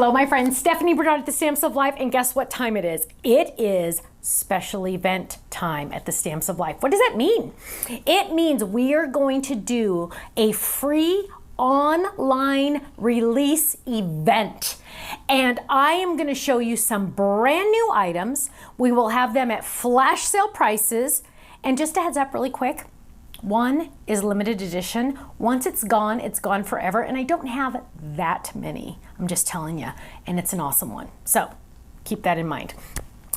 Hello, my friends. Stephanie Bernard at the Stamps of Life, and guess what time it is? It is special event time at the Stamps of Life. What does that mean? It means we are going to do a free online release event. And I am going to show you some brand new items. We will have them at flash sale prices. And just a heads up really quick, one is limited edition. Once it's gone forever. And I don't have that many. I'm just telling you. And it's an awesome one. So keep that in mind.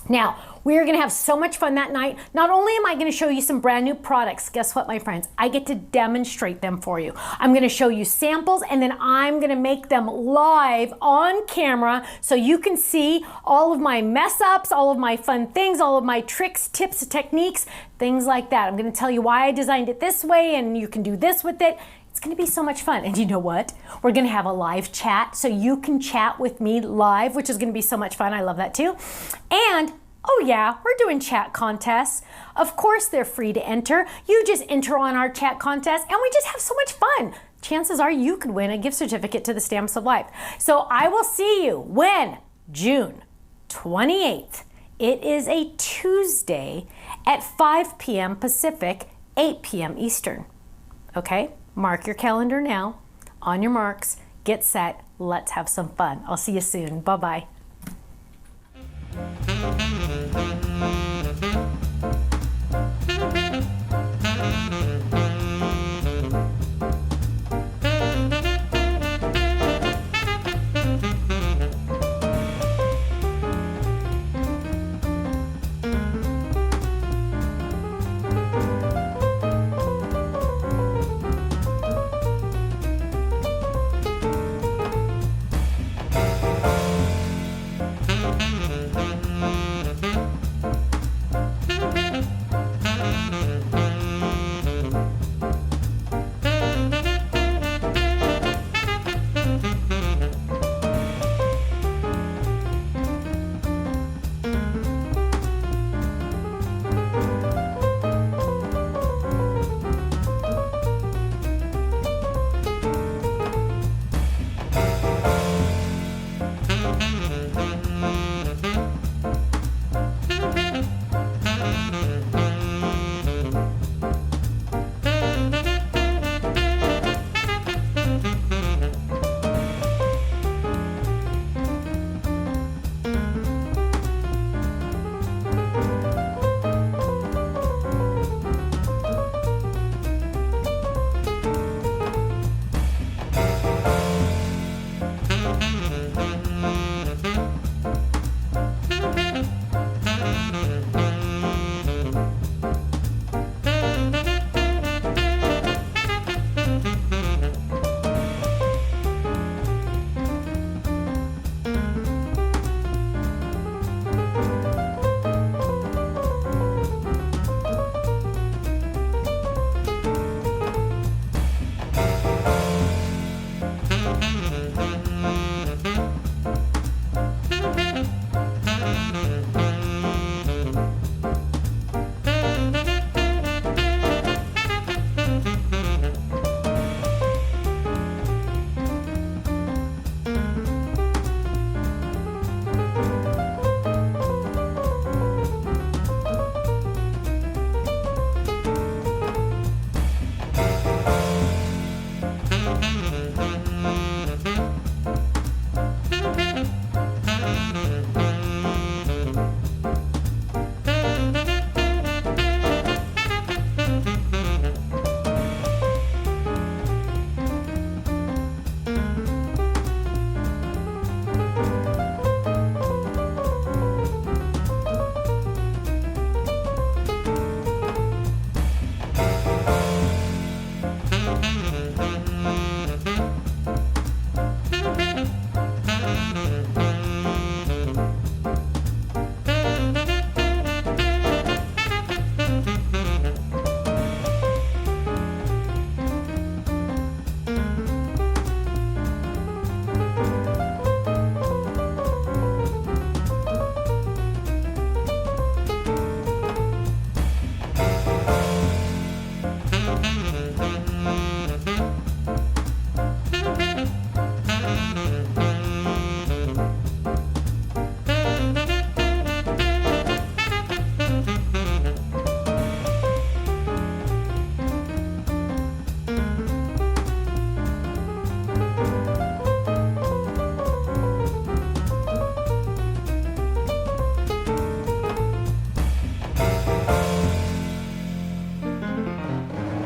Now, we are going to have so much fun that night. Not only am I going to show you some brand new products, guess what, my friends? I get to demonstrate them for you. I'm going to show you samples, and then I'm going to make them live on camera so you can see all of my mess ups, all of my fun things, all of my tricks, tips, techniques, things like that. I'm going to tell you why I designed it this way, and you can do this with it. It's going to be so much fun. And you know what? We're going to have a live chat so you can chat with me live, which is going to be so much fun. I love that too. And oh yeah, we're doing chat contests. Of course they're free to enter. You just enter on our chat contest and we just have so much fun. Chances are you could win a gift certificate to the Stamps of Life. So I will see you when? June 28th. It is a Tuesday at 5 p.m. Pacific, 8 p.m. Eastern. Okay? Mark your calendar now. On your marks, get set, let's have some fun. I'll see you soon. Bye-bye.